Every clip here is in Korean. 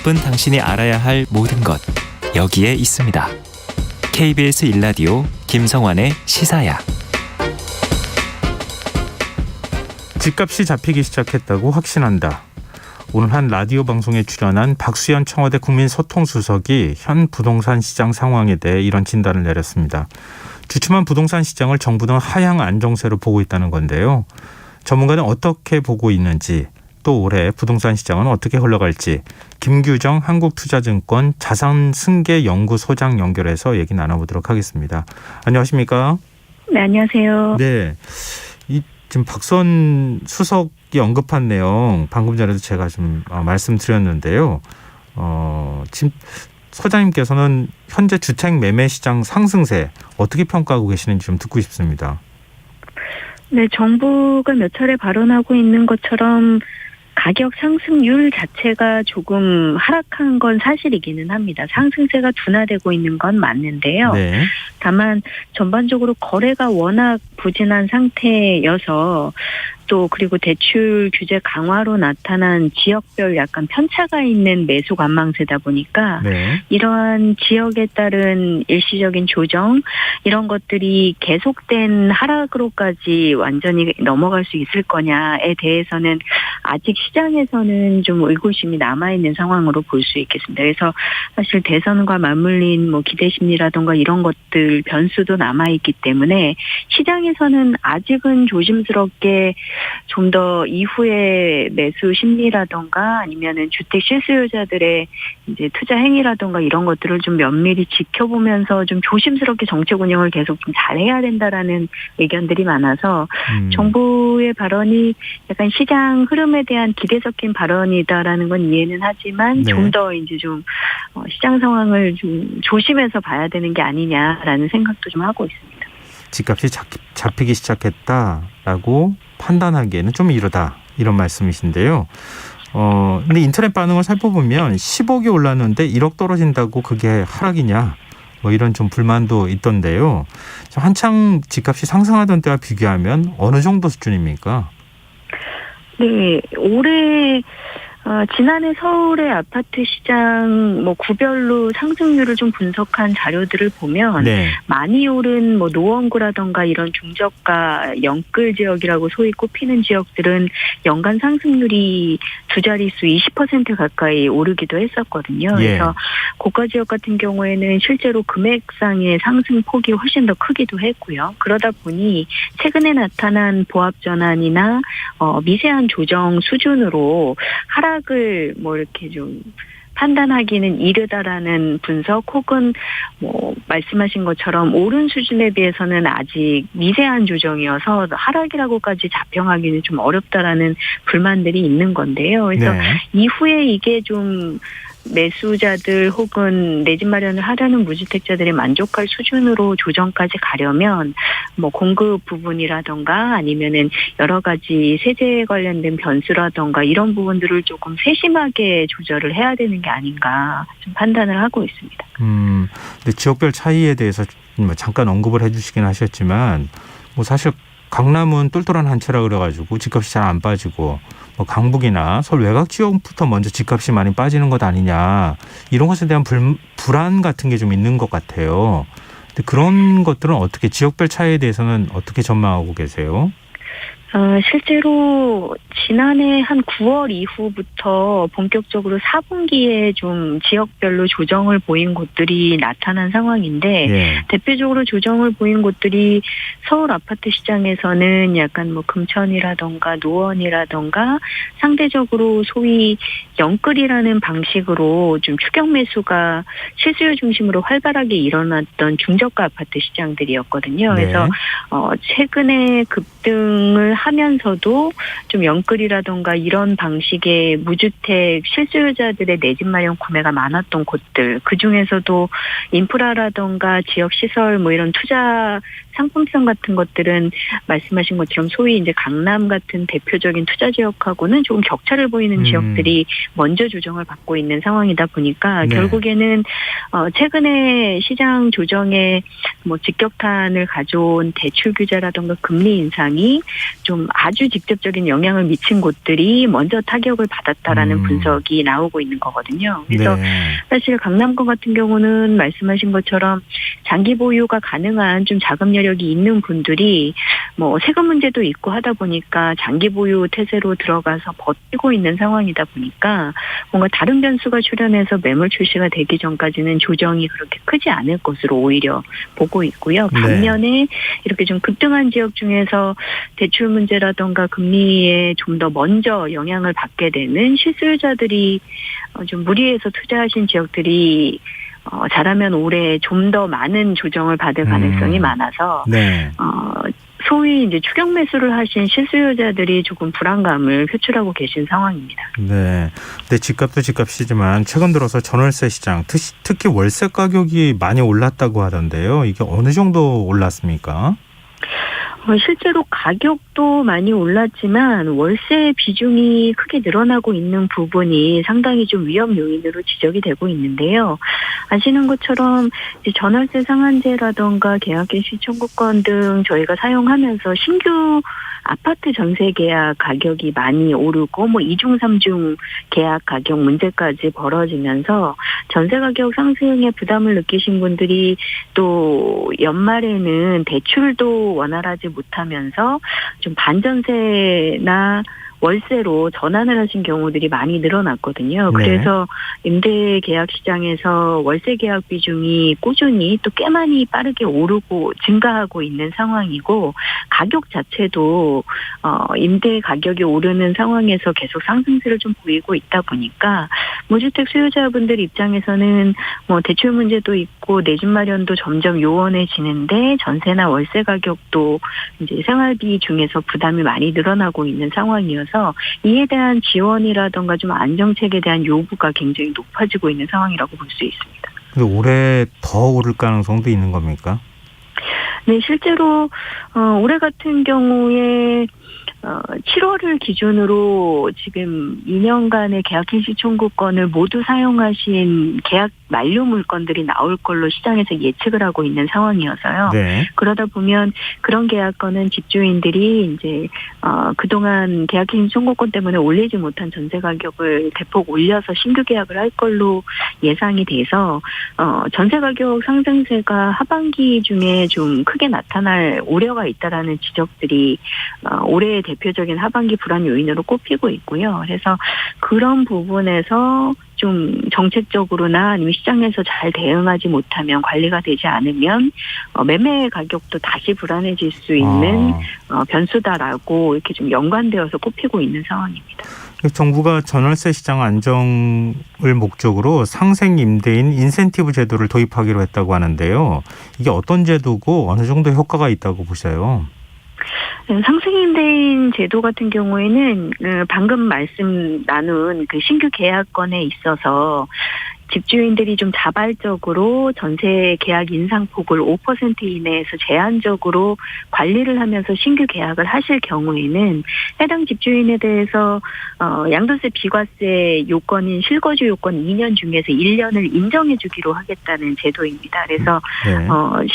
바쁜 당신이 알아야 할 모든 것 여기에 있습니다. KBS 1라디오 김성환의 시사야. 집값이 잡히기 시작했다고 확신한다. 오늘 한 라디오 방송에 출연한 박수현 청와대 국민소통수석이 현 부동산 시장 상황에 대해 이런 진단을 내렸습니다. 주춤한 부동산 시장을 정부는 하향 안정세로 보고 있다는 건데요. 전문가는 어떻게 보고 있는지, 또 올해 부동산 시장은 어떻게 흘러갈지 김규정 한국투자증권 자산승계연구소장 연결해서 얘기 나눠보도록 하겠습니다. 안녕하십니까? 네, 안녕하세요. 네, 지금 박수현 수석이 언급한 내용 방금 전에도 제가 좀 말씀드렸는데요. 지금 소장님께서는 현재 주택 매매 시장 상승세 어떻게 평가하고 계시는지 좀 듣고 싶습니다. 네, 정부가 몇 차례 발언하고 있는 것처럼 가격 상승률 자체가 조금 하락한 건 사실이기는 합니다. 상승세가 둔화되고 있는 건 맞는데요. 네. 다만 전반적으로 거래가 워낙 부진한 상태여서 또 그리고 대출 규제 강화로 나타난 지역별 약간 편차가 있는 매수 관망세다 보니까 네. 이러한 지역에 따른 일시적인 조정 이런 것들이 계속된 하락으로까지 완전히 넘어갈 수 있을 거냐에 대해서는 아직 시장에서는 좀 의구심이 남아있는 상황으로 볼 수 있겠습니다. 그래서 사실 대선과 맞물린 뭐 기대심리라든가 이런 것들 변수도 남아있기 때문에 시장에서는 아직은 조심스럽게 좀 더 이후에 매수 심리라던가 아니면은 주택 실수요자들의 이제 투자 행위라던가 이런 것들을 좀 면밀히 지켜보면서 좀 조심스럽게 정책 운영을 계속 좀 잘해야 된다라는 의견들이 많아서 정부의 발언이 약간 시장 흐름에 대한 기대 섞인 발언이다라는 건 이해는 하지만 네. 좀 더 이제 좀 시장 상황을 좀 조심해서 봐야 되는 게 아니냐라는 생각도 좀 하고 있습니다. 집값이 잡히기 시작했다라고 판단하기에는 좀 이르다 이런 말씀이신데요. 근데 인터넷 반응을 살펴보면 10억이 올랐는데 1억 떨어진다고 그게 하락이냐 뭐 이런 좀 불만도 있던데요. 한창 집값이 상승하던 때와 비교하면 어느 정도 수준입니까? 네, 올해 지난해 서울의 아파트 시장 뭐 구별로 상승률을 좀 분석한 자료들을 보면 네. 많이 오른 뭐 노원구라던가 이런 중저가 영끌 지역이라고 소위 꼽히는 지역들은 연간 상승률이 두 자릿수 20% 가까이 오르기도 했었거든요. 예. 그래서 고가 지역 같은 경우에는 실제로 금액상의 상승 폭이 훨씬 더 크기도 했고요. 그러다 보니 최근에 나타난 보합 전환이나 미세한 조정 수준으로 하락을 뭐 이렇게 좀 판단하기는 이르다라는 분석 혹은 뭐 말씀하신 것처럼 오른 수준에 비해서는 아직 미세한 조정이어서 하락이라고까지 자평하기는 좀 어렵다라는 불만들이 있는 건데요. 그래서 네. 이후에 이게 좀 매수자들 혹은 내 집 마련을 하려는 무주택자들이 만족할 수준으로 조정까지 가려면 뭐 공급 부분이라던가 아니면은 여러 가지 세제 관련된 변수라던가 이런 부분들을 조금 세심하게 조절을 해야 되는 게 아닌가 좀 판단을 하고 있습니다. 근데 지역별 차이에 대해서 잠깐 언급을 해주시긴 하셨지만 뭐 사실 강남은 똘똘한 한 채라 그래가지고 집값이 잘 안 빠지고 뭐 강북이나 서울 외곽 지역부터 먼저 집값이 많이 빠지는 것 아니냐 이런 것에 대한 불안 같은 게 좀 있는 것 같아요. 근데 그런 것들은 어떻게 지역별 차이에 대해서는 어떻게 전망하고 계세요? 실제로 지난해 한 9월 이후부터 본격적으로 4분기에 좀 지역별로 조정을 보인 곳들이 나타난 상황인데 예. 대표적으로 조정을 보인 곳들이 서울 아파트 시장에서는 약간 뭐 금천이라던가 노원이라던가 상대적으로 소위 영끌이라는 방식으로 좀 추격 매수가 실수요 중심으로 활발하게 일어났던 중저가 아파트 시장들이었거든요. 네. 그래서 최근에 급등을 하면서도 좀 영끌이라던가 이런 방식의 무주택 실수요자들의 내 집 마련 구매가 많았던 곳들, 그중에서도 인프라라던가 지역시설 뭐 이런 투자 상품성 같은 것들은 말씀하신 것처럼 소위 이제 강남 같은 대표적인 투자 지역하고는 조금 격차를 보이는 지역들이 먼저 조정을 받고 있는 상황이다 보니까 네. 결국에는 최근에 시장 조정에 뭐 직격탄을 가져온 대출 규제라던가 금리 인상이 좀 아주 직접적인 영향을 미친 곳들이 먼저 타격을 받았다라는 분석이 나오고 있는 거거든요. 그래서 네. 사실 강남권 같은 경우는 말씀하신 것처럼 장기 보유가 가능한 좀 자금 여력이 있는 분들이 뭐 세금 문제도 있고 하다 보니까 장기 보유 태세로 들어가서 버티고 있는 상황이다 보니까 뭔가 다른 변수가 출현해서 매물 출시가 되기 전까지는 조정이 그렇게 크지 않을 것으로 오히려 보고 있고요. 반면에 이렇게 좀 급등한 지역 중에서 대출 문제라던가 금리에 좀 더 먼저 영향을 받게 되는 실수요자들이 좀 무리해서 투자하신 지역들이 잘하면 올해 좀 더 많은 조정을 받을 가능성이 많아서 네. 소위 이제 추격 매수를 하신 실수요자들이 조금 불안감을 표출하고 계신 상황입니다. 네. 근데 집값도 집값이지만 최근 들어서 전월세 시장, 특히 월세 가격이 많이 올랐다고 하던데요. 이게 어느 정도 올랐습니까? 실제로 가격도 많이 올랐지만 월세 비중이 크게 늘어나고 있는 부분이 상당히 좀 위험 요인으로 지적이 되고 있는데요. 아시는 것처럼 이제 전월세 상한제라던가 계약갱신 청구권 등 저희가 사용하면서 신규 아파트 전세 계약 가격이 많이 오르고 뭐 2중 3중 계약 가격 문제까지 벌어지면서 전세 가격 상승에 부담을 느끼신 분들이 또 연말에는 대출도 원활하지 못하면서 좀 반전세나 월세로 전환을 하신 경우들이 많이 늘어났거든요. 네. 그래서 임대 계약 시장에서 월세 계약 비중이 꾸준히 또 꽤 많이 빠르게 오르고 증가하고 있는 상황이고 가격 자체도 임대 가격이 오르는 상황에서 계속 상승세를 좀 보이고 있다 보니까 무주택 수요자분들 입장에서는 뭐 대출 문제도 있고 내 집 마련도 점점 요원해지는데 전세나 월세 가격도 이제 생활비 중에서 부담이 많이 늘어나고 있는 상황이어서 이에 대한 지원이라던가 좀 안정책에 대한 요구가 굉장히 높아지고 있는 상황이라고 볼 수 있습니다. 근데 올해 더 오를 가능성도 있는 겁니까? 네, 실제로 올해 같은 경우에 7월을 기준으로 지금 2년간의 계약갱신 청구권을 모두 사용하신 계약 만료 물건들이 나올 걸로 시장에서 예측을 하고 있는 상황이어서요. 네. 그러다 보면 그런 계약권은 집주인들이 이제 그동안 계약갱신 청구권 때문에 올리지 못한 전세 가격을 대폭 올려서 신규 계약을 할 걸로 예상이 돼서 전세 가격 상승세가 하반기 중에 좀 크게 나타날 우려가 있다라는 지적들이 올해의 대표적인 하반기 불안 요인으로 꼽히고 있고요. 그래서 그런 부분에서 좀 정책적으로나 아니면 시장에서 잘 대응하지 못하면 관리가 되지 않으면 매매 가격도 다시 불안해질 수 있는 변수다라고 이렇게 좀 연관되어서 꼽히고 있는 상황입니다. 정부가 전월세 시장 안정을 목적으로 상생 임대인 인센티브 제도를 도입하기로 했다고 하는데요. 이게 어떤 제도고 어느 정도 효과가 있다고 보세요? 상생임대인 제도 같은 경우에는 방금 말씀 나눈 그 신규 계약권에 있어서 집주인들이 좀 자발적으로 전세 계약 인상폭을 5% 이내에서 제한적으로 관리를 하면서 신규 계약을 하실 경우에는 해당 집주인에 대해서 양도세 비과세 요건인 실거주 요건 2년 중에서 1년을 인정해 주기로 하겠다는 제도입니다. 그래서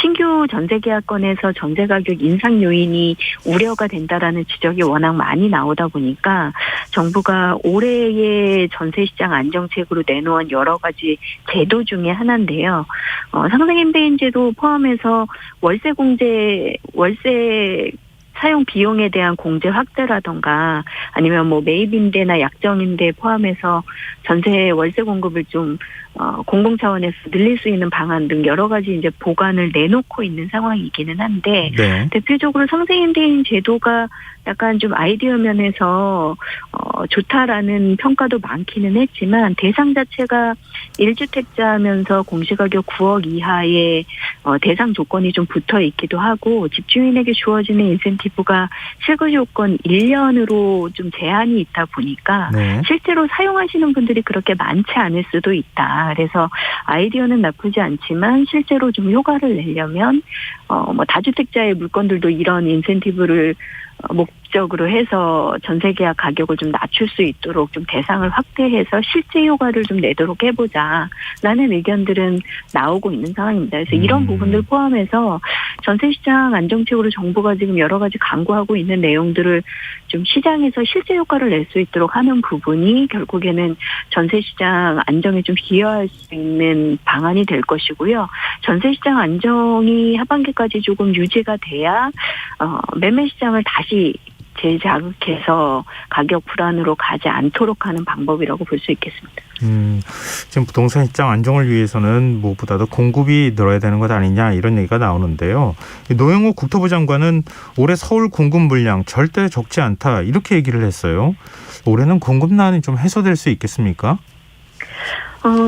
신규 전세 계약권에서 전세 가격 인상 요인이 우려가 된다라는 지적이 워낙 많이 나오다 보니까 정부가 올해의 전세 시장 안정책으로 내놓은 여러 가지 제도 중에 하나인데요. 상생임대인 제도 포함해서 월세 사용 비용에 대한 공제 확대라던가 아니면 뭐 매입임대나 약정임대 포함해서 전세 월세 공급을 좀 공공 차원에서 늘릴 수 있는 방안 등 여러 가지 이제 보관을 내놓고 있는 상황이기는 한데 네. 대표적으로 상생임대인 제도가 약간 좀 아이디어 면에서 좋다라는 평가도 많기는 했지만 대상 자체가 1주택자면서 공시가격 9억 이하의 대상 조건이 좀 붙어 있기도 하고 집주인에게 주어지는 인센티브가 실거주 요건 1년으로 좀 제한이 있다 보니까 네. 실제로 사용하시는 분들이 그렇게 많지 않을 수도 있다. 그래서 아이디어는 나쁘지 않지만 실제로 좀 효과를 내려면 뭐 다주택자의 물건들도 이런 인센티브를 적극적으로 해서 전세 계약 가격을 좀 낮출 수 있도록 좀 대상을 확대해서 실제 효과를 좀 내도록 해보자라는 의견들은 나오고 있는 상황입니다. 그래서 이런 부분들 포함해서 전세 시장 안정책으로 정부가 지금 여러 가지 강구하고 있는 내용들을 좀 시장에서 실제 효과를 낼 수 있도록 하는 부분이 결국에는 전세 시장 안정에 좀 기여할 수 있는 방안이 될 것이고요. 전세 시장 안정이 하반기까지 조금 유지가 돼야 매매 시장을 다시 재자극해서 가격 불안으로 가지 않도록 하는 방법이라고 볼 수 있겠습니다. 지금 부동산 시장 안정을 위해서는 무엇보다도 공급이 늘어야 되는 것 아니냐 이런 얘기가 나오는데요. 노영호 국토부 장관은 올해 서울 공급 물량 절대 적지 않다 이렇게 얘기를 했어요. 올해는 공급난이 좀 해소될 수 있겠습니까?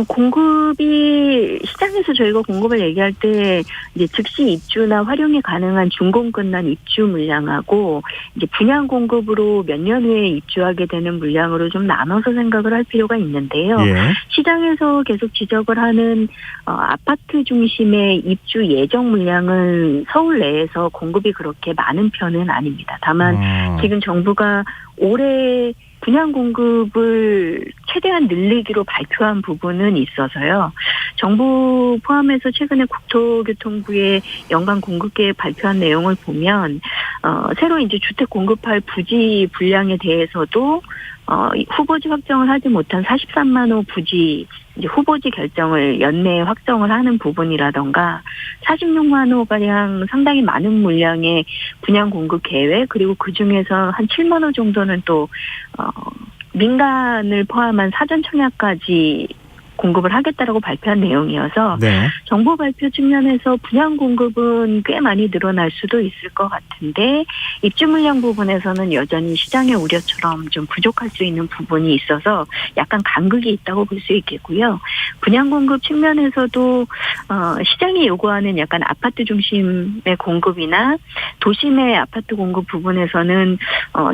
공급이 시장에서 저희가 공급을 얘기할 때 이제 즉시 입주나 활용이 가능한 준공 끝난 입주 물량하고 이제 분양 공급으로 몇 년 후에 입주하게 되는 물량으로 좀 나눠서 생각을 할 필요가 있는데요. 예. 시장에서 계속 지적을 하는 아파트 중심의 입주 예정 물량은 서울 내에서 공급이 그렇게 많은 편은 아닙니다. 다만 지금 정부가 올해 분양 공급을 최대한 늘리기로 발표한 부분은 있어서요. 정부 포함해서 최근에 국토교통부의 연간 공급계획 발표한 내용을 보면 새로 이제 주택 공급할 부지 분량에 대해서도 후보지 확정을 하지 못한 43만 호 부지 이제 후보지 결정을 연내에 확정을 하는 부분이라던가 46만 호가량 상당히 많은 물량의 분양 공급 계획 그리고 그중에서 한 7만 호 정도는 또 민간을 포함한 사전 청약까지 공급을 하겠다라고 발표한 내용이어서 네. 정부 발표 측면에서 분양 공급은 꽤 많이 늘어날 수도 있을 것 같은데 입주 물량 부분에서는 여전히 시장의 우려처럼 좀 부족할 수 있는 부분이 있어서 약간 간극이 있다고 볼 수 있겠고요. 분양 공급 측면에서도 시장이 요구하는 약간 아파트 중심의 공급이나 도심의 아파트 공급 부분에서는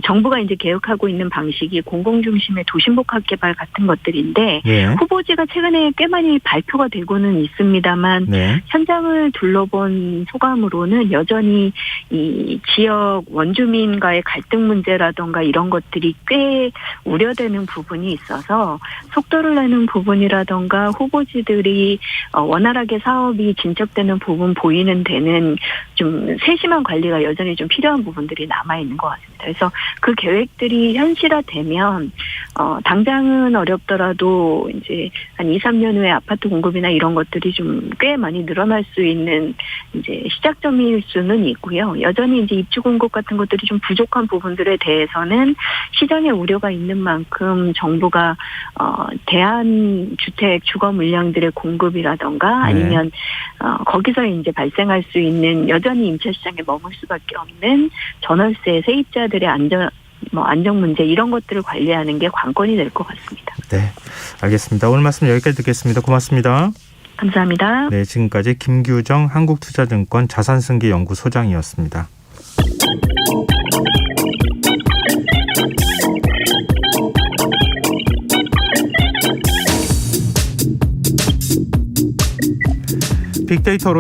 정부가 이제 계획하고 있는 방식이 공공 중심의 도심복합 개발 같은 것들인데 예. 후보지가 최근에 꽤 많이 발표가 되고는 있습니다만 네. 현장을 둘러본 소감으로는 여전히 이 지역 원주민과의 갈등 문제라던가 이런 것들이 꽤 우려되는 부분이 있어서 속도를 내는 부분이라던가 후보지들이 원활하게 사업이 진척되는 부분 보이는 데는 좀 세심한 관리가 여전히 좀 필요한 부분들이 남아있는 것 같습니다. 그래서 그 계획들이 현실화되면 당장은 어렵더라도 이제 한 2, 3년 후에 아파트 공급이나 이런 것들이 좀 꽤 많이 늘어날 수 있는 이제 시작점일 수는 있고요. 여전히 이제 입주 공급 같은 것들이 좀 부족한 부분들에 대해서는 시장에 우려가 있는 만큼 정부가 대한 주택 주거 물량들의 공급이라던가 아니면 거기서 이제 발생할 수 있는 여전히 임차 시장에 머물 수밖에 없는 전월세 세입자들의 안정 문제 이런 것들을 관리하는 게 관건이 될 것 같습니다. 네, 알겠습니다. 오늘 말씀 여기까지 듣겠습니다. 고맙습니다. 감사합니다. 네, 지금까지 김규정 한국투자증권 자산승계연구소장이었습니다. 빅데이터로